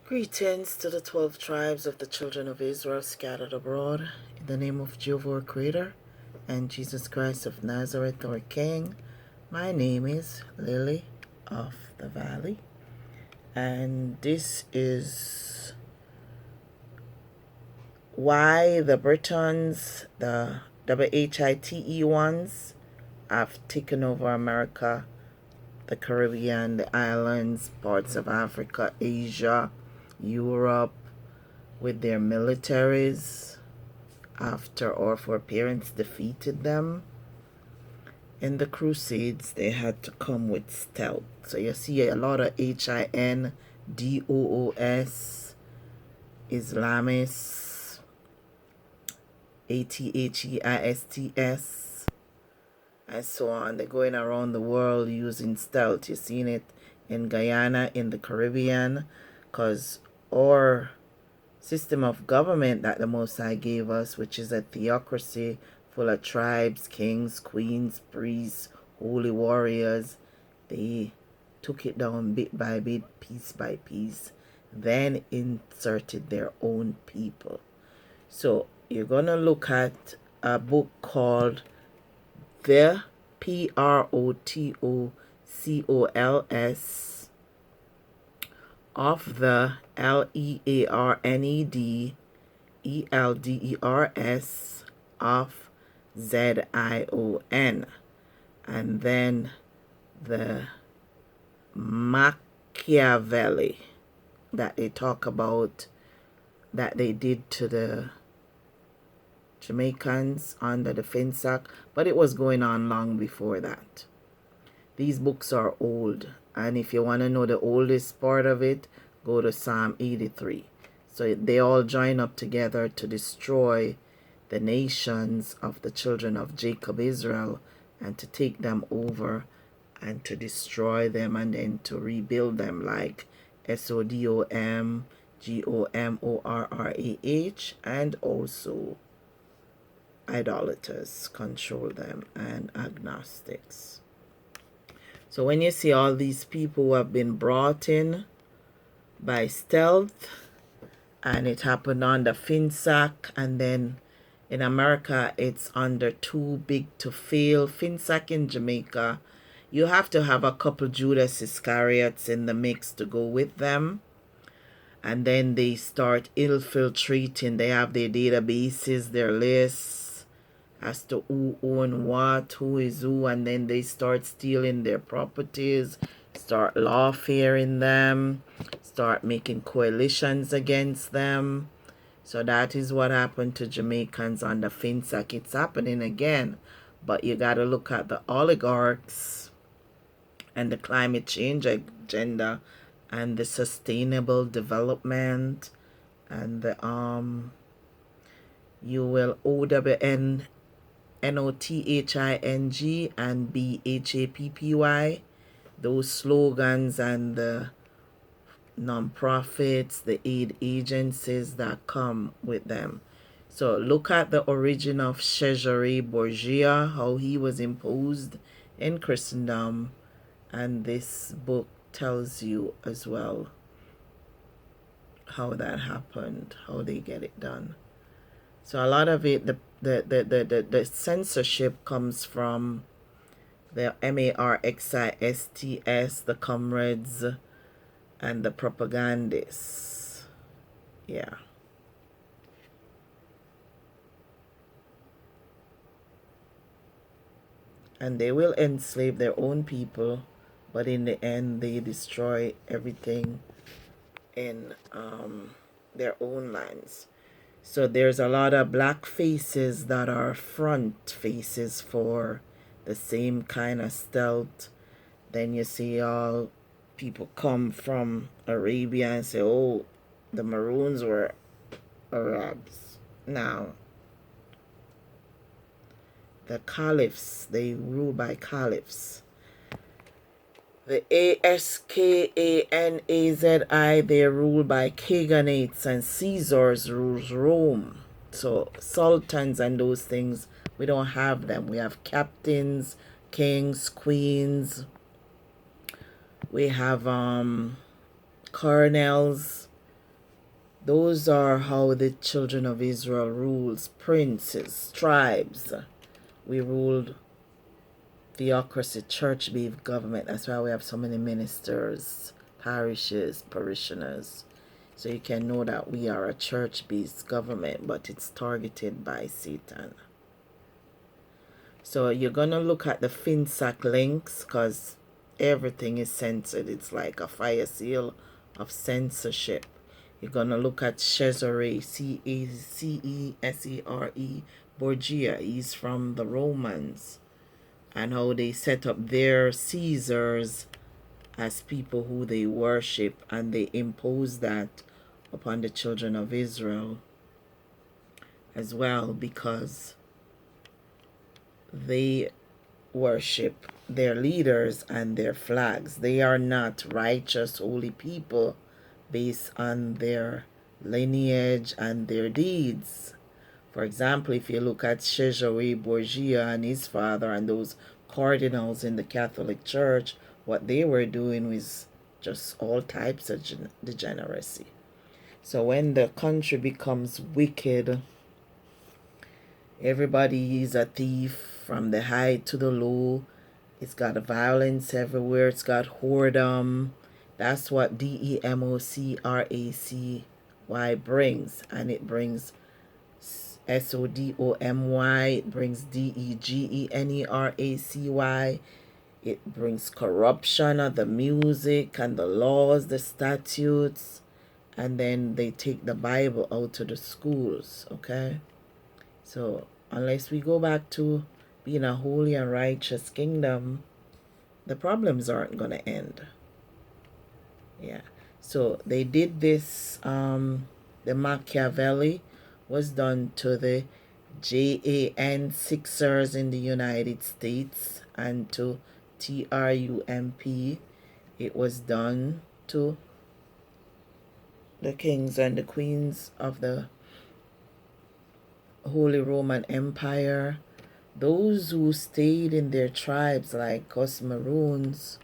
Greetings to the 12 tribes of the children of Israel scattered abroad, in the name of Jehovah our Creator and Jesus Christ of Nazareth our King. My name is Lily of the Valley, and this is why the Britons, the WHITE ones, have taken over America, the Caribbean, the islands, parts of Africa, Asia, Europe, with their militaries after our foreparents defeated them. In the Crusades, they had to come with stealth. So you see a lot of HINDOOS, Islamists, ATHEISTS, and so on. They're going around the world using stealth. You've seen it in Guyana, in the Caribbean, because our system of government that the Most High gave us, which is a theocracy full of tribes, kings, queens, priests, holy warriors, they took it down bit by bit, piece by piece, then inserted their own people. So you're going to look at a book called The PROTOCOLS of the LEARNEDELDERS of ZION, and then the Machiavelli that they talk about that they did to the Jamaicans under the FINSAC, but it was going on long before that. These books are old, and if you want to know the oldest part of it, go to Psalm 83. So they all join up together to destroy the nations of the children of Jacob, Israel, and to take them over and to destroy them and then to rebuild them, like SODOM, GOMORRAH, and also idolaters control them, and agnostics. So when you see all these people who have been brought in by stealth, and it happened under FINSAC, and then in America it's under Too Big to Fail, FINSAC in Jamaica, you have to have a couple Judas Iscariots in the mix to go with them. And then they start infiltrating. They have their databases, their lists as to who own what, who is who, and then they start stealing their properties, start lawfaring them, start making coalitions against them. So that is what happened to Jamaicans under FINSAC. It's happening again, but you got to look at the oligarchs and the climate change agenda and the sustainable development and the ULOWN NOTHING and BHAPPY, those slogans, and the non-profits, the aid agencies that come with them. So look at the origin of Cesare Borgia, how he was imposed in Christendom, and this book tells you as well how that happened, how they get it done. So a lot of it, the censorship comes from the MARXISTS, the comrades, and the propagandists. Yeah. And they will enslave their own people, but in the end they destroy everything in their own lands. So there's a lot of black faces that are front faces for the same kind of stealth. Then you see all people come from Arabia and say, oh, the Maroons were Arabs. Now, the caliphs, they rule by caliphs. The ASKANAZI, they rule by Kaganates, and Caesars rules Rome. So sultans and those things, we don't have them. We have captains, kings, queens. We have colonels, Those are how the children of Israel rules. Princes, tribes. We ruled theocracy, church-based government. That's why we have so many ministers, parishes, parishioners. So you can know that we are a church-based government, but it's targeted by Satan. So you're going to look at the FINSAC links because everything is censored. It's like a fire seal of censorship. You're going to look at Cesare, C-E-S-E-R-E, Borgia. He's from the Romans, and how they set up their Caesars as people who they worship, and they impose that upon the children of Israel as well, because they worship their leaders and their flags. They are not righteous, holy people based on their lineage and their deeds. For example, if you look at Cesare Borgia and his father and those cardinals in the Catholic Church, what they were doing was just all types of degeneracy. So when the country becomes wicked, everybody is a thief from the high to the low. It's got violence everywhere. It's got whoredom. That's what DEMOCRACY brings. And it brings SODOMY. It brings DEGENERACY. It brings corruption of the music and the laws, the statutes. And then they take the Bible out to the schools, okay? So unless we go back to being a holy and righteous kingdom, the problems aren't going to end. Yeah. So they did this, the Machiavelli was done to the Jan6ers in the United States, and to TRUMP it was done to the kings and the queens of the Holy Roman Empire. Those who stayed in their tribes, like us Maroons,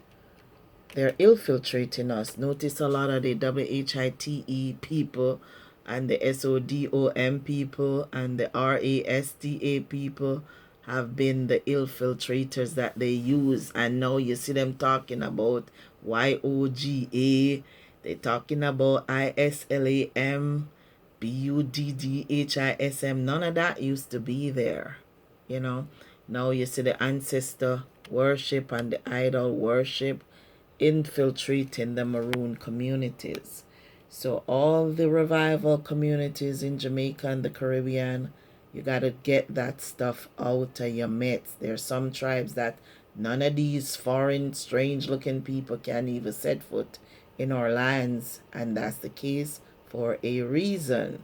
they're infiltrating us. Notice a lot of the WHITE people and the SODOM people and the RASTA people have been the infiltrators that they use. And now you see them talking about YOGA. They're talking about ISLAM, BUDDHISM. None of that used to be there. You know, now you see the ancestor worship and the idol worship infiltrating the Maroon communities. So all the revival communities in Jamaica and the Caribbean, you got to get that stuff out of your midst. There's some tribes that none of these foreign, strange-looking people can even set foot in our lands, and that's the case for a reason.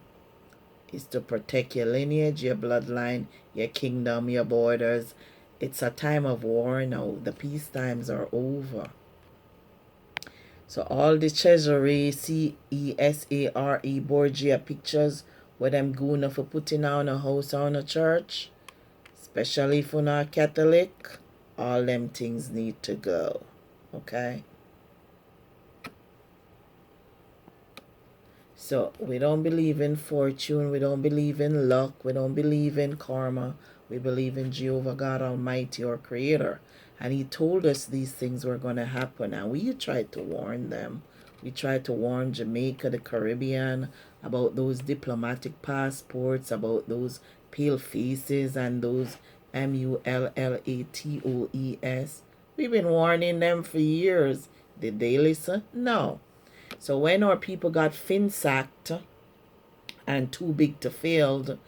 Is to protect your lineage, your bloodline, your kingdom, your borders. It's a time of war now. The peace times are over. So all the Cesare, CESARE, Borgia pictures where them goon for putting on a house on a church, especially if you're not Catholic, all them things need to go. Okay? So we don't believe in fortune, we don't believe in luck, we don't believe in karma. We believe in Jehovah God Almighty, our Creator. And He told us these things were going to happen. And we tried to warn them. We tried to warn Jamaica, the Caribbean, about those diplomatic passports, about those pale faces and those MULLATOES. We've been warning them for years. Did they listen? No. So when our people got FINSACked and too big to fail,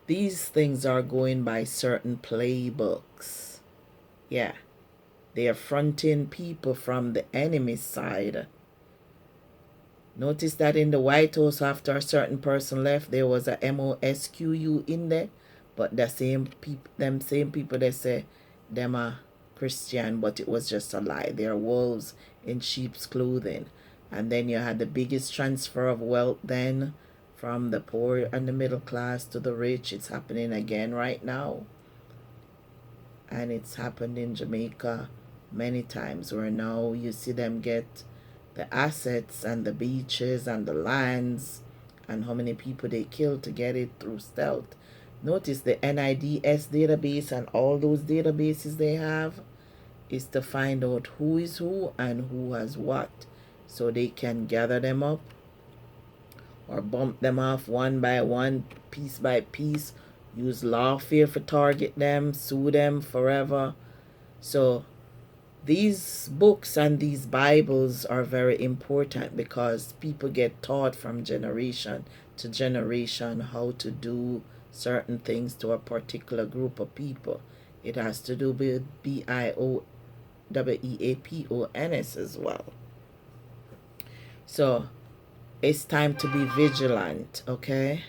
these things are going by certain playbooks. Yeah. They are fronting people from the enemy side. Notice that in the White House, after a certain person left, there was a MOSQU in there. But the same people, them same people, they say them are Christian, but it was just a lie. They are wolves in sheep's clothing. And then you had the biggest transfer of wealth then from the poor and the middle class to the rich. It's happening again right now. And it's happened in Jamaica many times, where now you see them get the assets and the beaches and the lands and how many people they killed to get it through stealth. Notice the NIDS database and all those databases they have is to find out who is who and who has what, so they can gather them up or bump them off one by one, piece by piece, use lawfare for target them, sue them forever. So these books and these Bibles are very important because people get taught from generation to generation how to do certain things to a particular group of people. It has to do with BIOWEAPONS as well. So it's time to be vigilant, okay?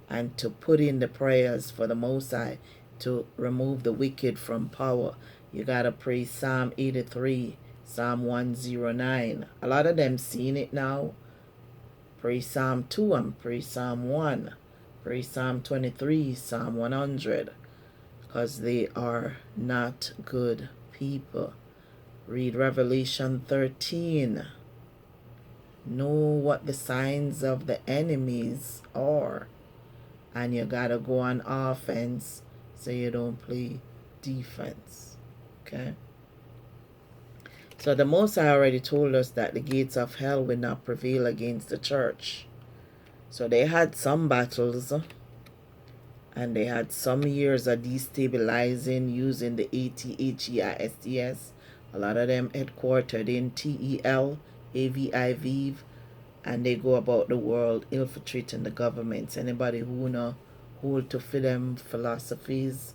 And to put in the prayers for the Most High to remove the wicked from power. You gotta pray Psalm 83, Psalm 109. A lot of them seen it now. Pray Psalm 2 and pray Psalm 1. Pray Psalm 23, Psalm 100. Because they are not good people. Read Revelation 13. Know what the signs of the enemies are. And you gotta go on offense so you don't play defense. Okay? So the Most High already told us that the gates of hell will not prevail against the church. So they had some battles and they had some years of destabilizing using the ATHEISTS. A lot of them headquartered in TEL, AVIV, and they go about the world infiltrating the governments. Anybody who wanna hold to for them philosophies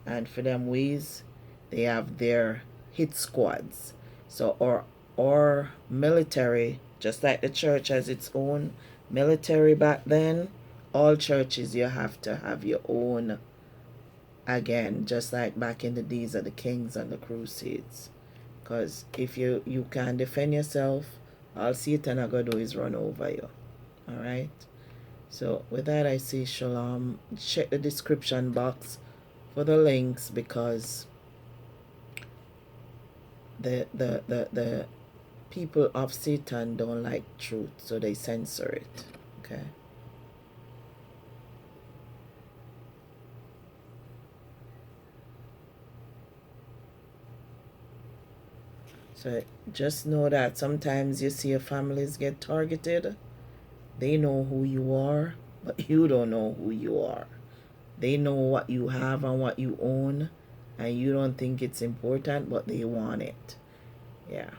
and for them ways, they have their hit squads. So or military, just like the church has its own military back then, all churches you have to have your own again, just like back in the days of the kings and the crusades. Because if you can't defend yourself, all Satan are going to do is run over you. Alright? So with that I say shalom. Check the description box for the links because the people of Satan don't like truth, so they censor it. Okay? So just know that sometimes you see your families get targeted. They know who you are, but you don't know who you are. They know what you have and what you own, and you don't think it's important, but they want it. Yeah.